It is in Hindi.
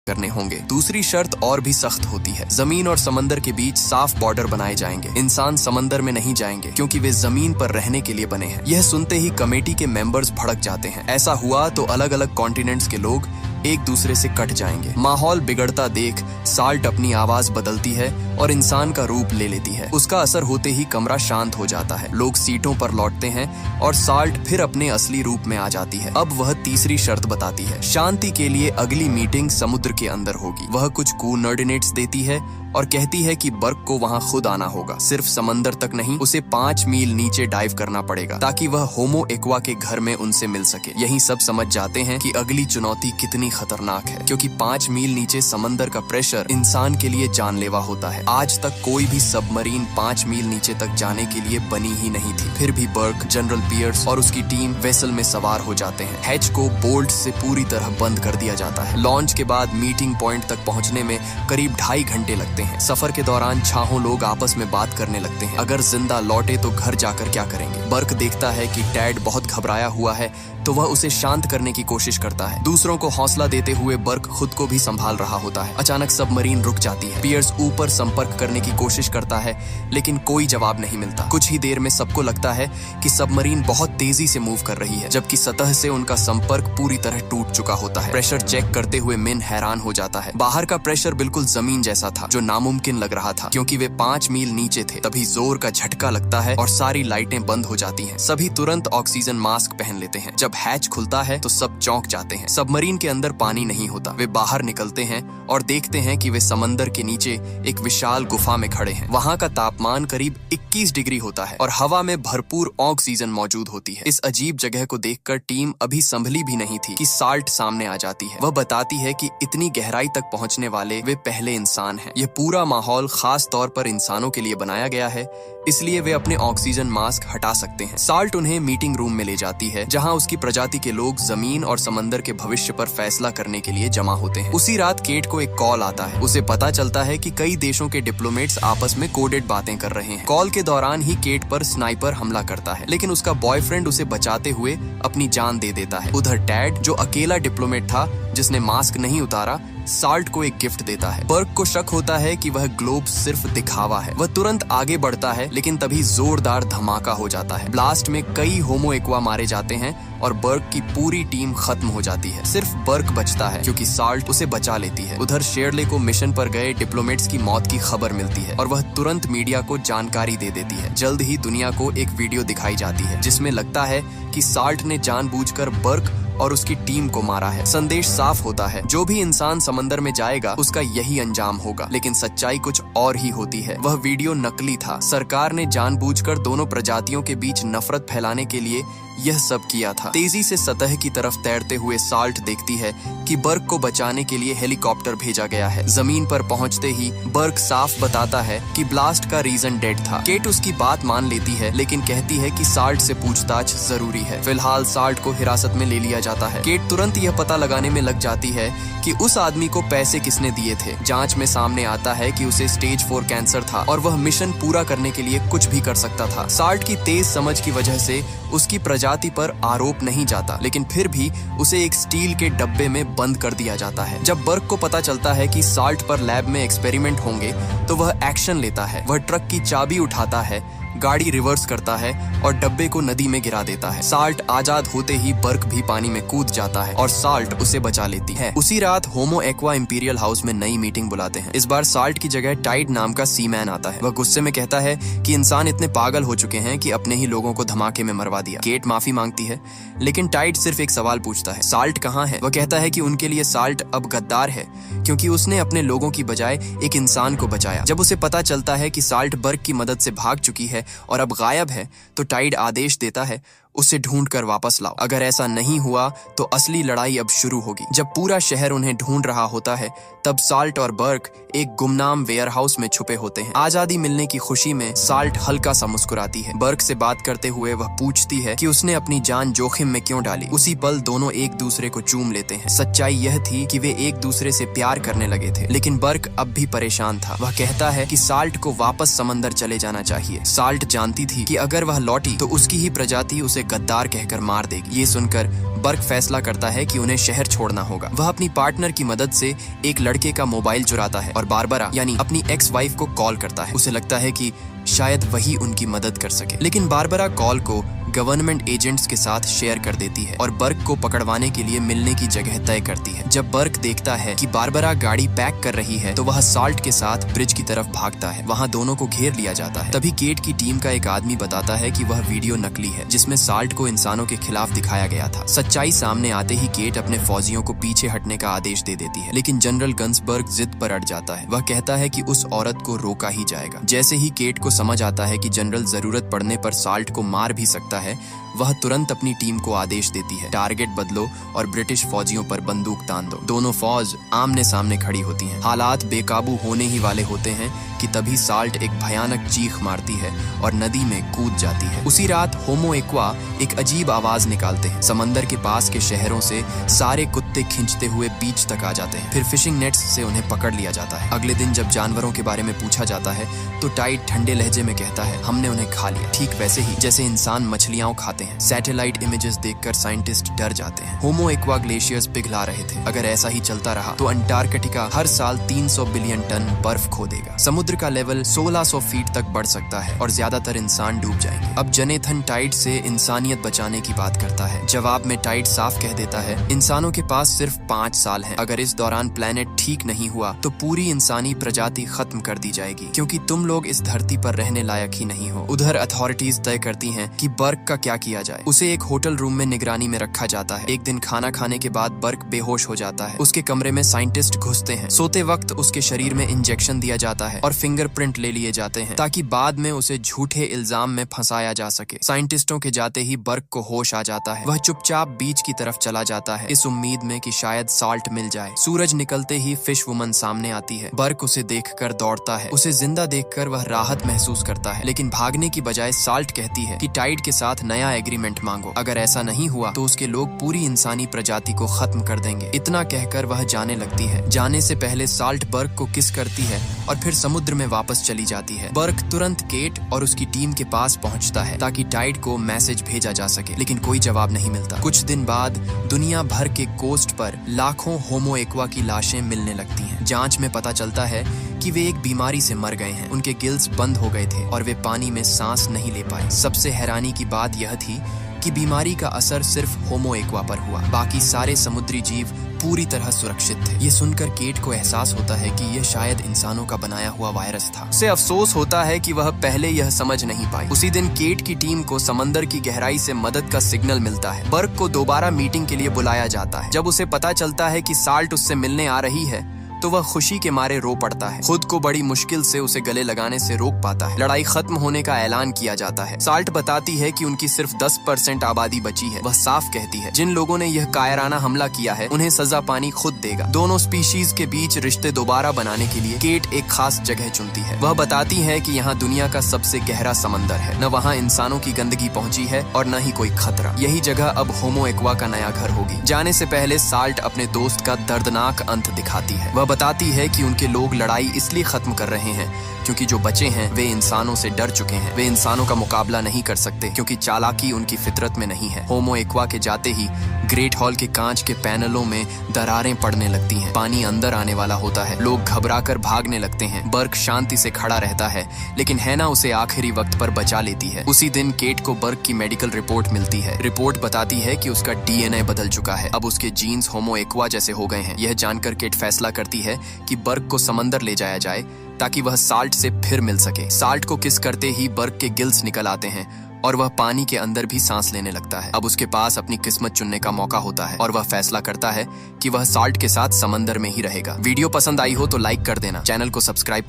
करने होंगे। दूसरी शर्त और भी सख्त होती है, जमीन और समंदर के बीच साफ बॉर्डर बनाए जाएंगे। इंसान समंदर में नहीं जाएंगे क्योंकि वे जमीन पर रहने के लिए बने हैं। यह सुनते ही कमेटी के मेंबर्स भड़क जाते हैं। ऐसा हुआ तो अलग अलग कॉन्टिनेंट्स के लोग एक दूसरे से कट जाएंगे। माहौल बिगड़ता देख साल्ट अपनी आवाज बदलती है और इंसान का रूप ले लेती है। उसका असर होते ही कमरा शांत हो जाता है, लोग सीटों पर लौटते हैं और साल्ट फिर अपने असली रूप में आ जाती है। अब वह तीसरी शर्त बताती है, शांति के लिए अगली मीटिंग समुद्र के अंदर होगी। वह कुछ कोऑर्डिनेट्स देती है और कहती है कि बर्क को वहां खुद आना होगा। सिर्फ समंदर तक नहीं, उसे 5 मील नीचे डाइव करना पड़ेगा ताकि वह होमो एक्वा के घर में उनसे मिल सके। यही सब समझ जाते हैं कि अगली चुनौती कितनी खतरनाक है, क्योंकि 5 मील नीचे समंदर का प्रेशर इंसान के लिए जानलेवा होता है। आज तक कोई भी सबमरीन 5 मील नीचे तक जाने के लिए बनी ही नहीं थी। फिर भी बर्क, जनरल पियर्स और उसकी टीम वेसल में सवार हो जाते हैं। हैच को बोल्ट से पूरी तरह बंद कर दिया जाता है। लॉन्च के बाद मीटिंग पॉइंट तक पहुंचने में करीब 2.5 घंटे लगते हैं। सफर के दौरान छाहों लोग आपस में बात करने लगते हैं, अगर जिंदा लौटे तो घर जाकर क्या करेंगे। बर्क देखता है कि टैड बहुत घबराया हुआ है तो वह उसे शांत करने की कोशिश करता है। दूसरों को हौसला देते हुए बर्क खुद को भी संभाल रहा होता है। अचानक सबमरीन रुक जाती है। पियर्स ऊपर संपर्क करने की कोशिश करता है लेकिन कोई जवाब नहीं मिलता। कुछ ही देर में सबको लगता है कि सबमरीन बहुत तेजी से मूव कर रही है, जबकि सतह से उनका संपर्क पूरी तरह टूट चुका होता है। प्रेशर चेक करते हुए मिन हैरान हो जाता है। बाहर का प्रेशर बिल्कुल जमीन जैसा था, जो नामुमकिन लग रहा था क्योंकि वे 5 मील नीचे थे। तभी जोर का झटका लगता है और सारी लाइटें बंद हो जाती हैं। सभी तुरंत ऑक्सीजन मास्क पहन लेते हैं। जब हैच खुलता है तो सब चौंक जाते हैं। सबमरीन के अंदर पानी नहीं होता। वे बाहर निकलते हैं और देखते हैं कि वे समंदर के नीचे एक विशाल गुफा में खड़े हैं। वहां का तापमान करीब 21 डिग्री होता है और हवा में भरपूर ऑक्सीजन मौजूद होती है। इस अजीब जगह को देखकर टीम अभी संभली भी नहीं थी कि साल्ट सामने आ जाती है। वह बताती है कि इतनी गहराई तक पहुंचने वाले वे पहले इंसान हैं। यह पूरा माहौल खास तौर पर इंसानों के लिए बनाया गया है, इसलिए वे अपने ऑक्सीजन मास्क हटा सकते हैं। साल्ट उन्हें मीटिंग रूम में ले जाती है, जहां उसकी प्रजाति के लोग जमीन और समंदर के भविष्य पर फैसला करने के लिए जमा होते हैं। उसी रात केट को एक कॉल आता है। उसे पता चलता है कि कई देशों के डिप्लोमेट्स आपस में कोडेड बातें कर रहे हैं। कॉल के दौरान ही केट पर स्नाइपर हमला करता है, लेकिन उसका बॉयफ्रेंड उसे बचाते हुए अपनी जान दे देता है। उधर टैड, जो अकेला डिप्लोमेट था जिसने मास्क नहीं उतारा, साल्ट को एक गिफ्ट देता है। बर्क को शक होता है कि वह ग्लोब सिर्फ दिखावा है। वह तुरंत आगे बढ़ता है, लेकिन तभी जोरदार धमाका हो जाता है। ब्लास्ट में कई होमो एक्वा मारे जाते हैं और बर्क की पूरी टीम खत्म हो जाती है। सिर्फ बर्क बचता है क्योंकि साल्ट उसे बचा लेती है। उधर शेरले को मिशन पर गए डिप्लोमेट्स की मौत की खबर मिलती है और वह तुरंत मीडिया को जानकारी दे देती है। जल्द ही दुनिया को एक वीडियो दिखाई जाती है जिसमें लगता है कि साल्ट ने जानबूझकर बर्क और उसकी टीम को मारा है। संदेश साफ होता है, जो भी इंसान समंदर में जाएगा उसका यही अंजाम होगा। लेकिन सच्चाई कुछ और ही होती है। वह वीडियो नकली था। सरकार ने जानबूझकर दोनों प्रजातियों के बीच नफरत फैलाने के लिए यह सब किया था। तेजी से सतह की तरफ तैरते हुए साल्ट देखती है कि बर्क को बचाने के लिए हेलीकॉप्टर भेजा गया है। जमीन पर पहुंचते ही बर्क साफ बताता है कि ब्लास्ट का रीजन डेड था। केट उसकी बात मान लेती है, लेकिन कहती है कि साल्ट से पूछताछ जरूरी है। फिलहाल साल्ट को हिरासत में ले लिया जाता है। केट तुरंत यह पता लगाने में लग जाती है कि उस आदमी को पैसे किसने दिए थे। जांच में सामने आता है कि उसे स्टेज 4 कैंसर था और वह मिशन पूरा करने के लिए कुछ भी कर सकता था। साल्ट की तेज समझ की वजह से उसकी प्रजाति पर आरोप नहीं जाता, लेकिन फिर भी उसे एक स्टील के डब्बे में बंद कर दिया जाता है। जब बर्क को पता चलता है कि साल्ट पर लैब में एक्सपेरिमेंट होंगे तो वह एक्शन लेता है। वह ट्रक की चाबी उठाता है, गाड़ी रिवर्स करता है और डब्बे को नदी में गिरा देता है। साल्ट आजाद होते ही बर्क भी पानी में कूद जाता है और साल्ट उसे बचा लेती है। उसी रात होमो एक्वा इंपीरियल हाउस में नई मीटिंग बुलाते हैं। इस बार साल्ट की जगह टाइड नाम का सीमैन आता है। वह गुस्से में कहता है कि इंसान इतने पागल हो चुके हैं कि अपने ही लोगों को धमाके में मरवा दिया। केट माफी मांगती है, लेकिन टाइड सिर्फ एक सवाल पूछता है, साल्ट कहाँ है? वह कहता है कि उनके लिए साल्ट अब गद्दार है क्योंकि उसने अपने लोगों की बजाय एक इंसान को बचाया। जब उसे पता चलता है कि साल्ट बर्क की मदद से भाग चुकी है और अब गायब है, तो टाइड आदेश देता है उसे ढूंढकर वापस लाओ। अगर ऐसा नहीं हुआ तो असली लड़ाई अब शुरू होगी। जब पूरा शहर उन्हें ढूंढ रहा होता है, तब साल्ट और बर्क एक गुमनाम वेयरहाउस में छुपे होते हैं। आजादी मिलने की खुशी में साल्ट हल्का सा मुस्कुराती है। बर्क से बात करते हुए वह पूछती है कि उसने अपनी जान जोखिम में क्यों डाली। उसी पल दोनों एक दूसरे को चूम लेते हैं। सच्चाई यह थी कि वे एक दूसरे से प्यार करने लगे थे, लेकिन बर्क अब भी परेशान था। वह कहता है कि साल्ट को वापस समंदर चले जाना चाहिए। साल्ट जानती थी कि अगर वह लौटी तो उसकी ही प्रजाति उसे गद्दार कहकर मार देगी। ये सुनकर बर्क फैसला करता है कि उन्हें शहर छोड़ना होगा। वह अपनी पार्टनर की मदद से एक लड़के का मोबाइल चुराता है और बारबरा यानी अपनी एक्स वाइफ को कॉल करता है। उसे लगता है कि शायद वही उनकी मदद कर सके, लेकिन बारबरा कॉल को गवर्नमेंट एजेंट्स के साथ शेयर कर देती है और बर्क को पकड़वाने के लिए मिलने की जगह तय करती है। जब बर्क देखता है कि बारबरा गाड़ी पैक कर रही है तो वह साल्ट के साथ ब्रिज की तरफ भागता है। वहां दोनों को घेर लिया जाता है। तभी केट की टीम का एक आदमी बताता है कि वह वीडियो नकली है जिसमें साल्ट को इंसानों के खिलाफ दिखाया गया था। सच्चाई सामने आते ही केट अपने फौजियों को पीछे हटने का आदेश दे देती है, लेकिन जनरल गन्सबर्ग जिद पर अड़ जाता है। वह कहता है कि उस औरत को रोका ही जाएगा। जैसे ही केट को समझ आता है कि जनरल जरूरत पड़ने पर साल्ट को मार भी सकता है, वह तुरंत अपनी टीम को आदेश देती है, टारगेट बदलो और ब्रिटिश फौजियों पर बंदूक तान दो। दोनों फौज आमने सामने खड़ी होती हैं। हालात बेकाबू होने ही वाले होते हैं कि तभी साल्ट एक भयानक चीख मारती है और नदी में कूद जाती है। उसी रात होमो एक्वा एक अजीब आवाज निकालते हैं। समंदर के पास के शहरों से सारे कुत्ते खींचते हुए बीच तक आ जाते हैं। फिर फिशिंग नेट्स से उन्हें पकड़ लिया जाता है। अगले दिन जब जानवरों के बारे में पूछा जाता है तो टाइड ठंडे लहजे में कहता है, हमने उन्हें खा लिया, ठीक वैसे ही जैसे इंसान मछलियां खाते हैं। सैटेलाइट इमेजेस देखकर साइंटिस्ट डर जाते हैं। होमो एक्वा ग्लेशियर्स पिघला रहे थे। अगर ऐसा ही चलता रहा तो अंटार्कटिका हर साल 300 बिलियन टन बर्फ खो देगा। समुद्र का लेवल 1600 फीट तक बढ़ सकता है और ज्यादातर इंसान डूब जाएंगे। अब जनेथन टाइड से इंसानियत बचाने की बात करता है। जवाब में टाइड साफ कह देता है, इंसानों के पास सिर्फ 5 साल हैं। अगर इस दौरान प्लेनेट ठीक नहीं हुआ तो पूरी इंसानी प्रजाति खत्म कर दी जाएगी, क्योंकि तुम लोग इस धरती पर रहने लायक ही नहीं हो। उधर अथॉरिटीज तय करती हैं कि बर्क का क्या किया जाए। उसे एक होटल रूम में निगरानी में रखा जाता है। एक दिन खाना खाने के बाद बर्क बेहोश हो जाता है। उसके कमरे में साइंटिस्ट घुसते हैं। सोते वक्त उसके शरीर में इंजेक्शन दिया जाता है और फिंगरप्रिंट ले लिए जाते हैं ताकि बाद में उसे झूठे इल्जाम में फंसाया जा सके। साइंटिस्टों के जाते ही बर्क को होश आ जाता है। वह चुपचाप बीच की तरफ चला जाता है, इस उम्मीद में कि शायद साल्ट मिल जाए। सूरज निकलते ही फिश वुमन सामने आती है। बर्क उसे देखकर दौड़ता है। उसे जिंदा देखकर वह राहत महसूस करता है, लेकिन भागने की बजाय साल्ट कहती है कि टाइड के साथ नया एग्रीमेंट मांगो। अगर ऐसा नहीं हुआ तो उसके लोग पूरी इंसानी प्रजाति को खत्म कर देंगे। इतना कहकर वह जाने लगती है। जाने से पहले साल्ट बर्क को किस करती है और फिर समुद्र में वापस चली जाती है। बर्क तुरंत केट और उसकी टीम के पास पहुंचता है ताकि टाइड को मैसेज भेजा जा सके, लेकिन कोई जवाब नहीं मिलता। कुछ दिन बाद दुनिया भर के कोस्ट पर लाखों होमो एक्वा की लाशें मिलने लगती हैं। जांच में पता चलता है कि वे एक बीमारी से मर गए हैं। उनके गिल्स बंद हो गए थे और वे पानी में सांस नहीं ले पाए। सबसे हैरानी की बात यह थी कि बीमारी का असर सिर्फ होमो एक्वा पर हुआ। बाकी सारे समुद्री जीव पूरी तरह सुरक्षित थे। ये सुनकर केट को एहसास होता है कि यह शायद इंसानों का बनाया हुआ वायरस था। उसे अफसोस होता है कि वह पहले यह समझ नहीं पाई। उसी दिन केट की टीम को समंदर की गहराई से मदद का सिग्नल मिलता है। बर्क को दोबारा मीटिंग के लिए बुलाया जाता है। जब उसे पता चलता है कि साल्ट उससे मिलने आ रही है तो वह खुशी के मारे रो पड़ता है। खुद को बड़ी मुश्किल से उसे गले लगाने से रोक पाता है। लड़ाई खत्म होने का ऐलान किया जाता है। साल्ट बताती है कि उनकी सिर्फ 10% आबादी बची है। वह साफ कहती है, जिन लोगों ने यह कायराना हमला किया है उन्हें सजा पानी खुद देगा। दोनों स्पीशीज के बीच रिश्ते दोबारा बनाने के लिए केट एक खास जगह चुनती है। वह बताती है कि यहाँ दुनिया का सबसे गहरा समंदर है। न वहाँ इंसानों की गंदगी पहुँची है और न ही कोई खतरा। यही जगह अब होमो एक्वा का नया घर होगी। जाने से पहले साल्ट अपने दोस्त का दर्दनाक अंत दिखाती है। वह बताती है कि उनके लोग लड़ाई इसलिए खत्म कर रहे हैं क्योंकि जो बचे हैं वे इंसानों से डर चुके हैं। वे इंसानों का मुकाबला नहीं कर सकते क्योंकि चालाकी उनकी फितरत में नहीं है। होमो एक्वा के जाते ही ग्रेट हॉल के कांच के पैनलों में दरारें पड़ने लगती हैं। पानी अंदर आने वाला होता है। लोग घबराकर भागने लगते हैं। बर्क शांति से खड़ा रहता है, लेकिन हैना उसे आखिरी वक्त पर बचा लेती है। उसी दिन केट को बर्क की मेडिकल रिपोर्ट मिलती है। रिपोर्ट बताती है कि उसका DNA बदल चुका है। अब उसके जीन्स होमो एक्वा जैसे हो गए हैं। यह जानकर केट फैसला करती है कि बर्क को समंदर ले जाया जाए ताकि वह साल्ट से फिर मिल सके। साल्ट को किस करते ही बर्क के गिल्स निकल आते हैं और वह पानी के अंदर भी सांस लेने लगता है। अब उसके पास अपनी किस्मत चुनने का मौका होता है और वह फैसला करता है कि वह साल्ट के साथ समंदर में ही रहेगा। वीडियो पसंद आई हो तो लाइक कर देना, चैनल को सब्सक्राइब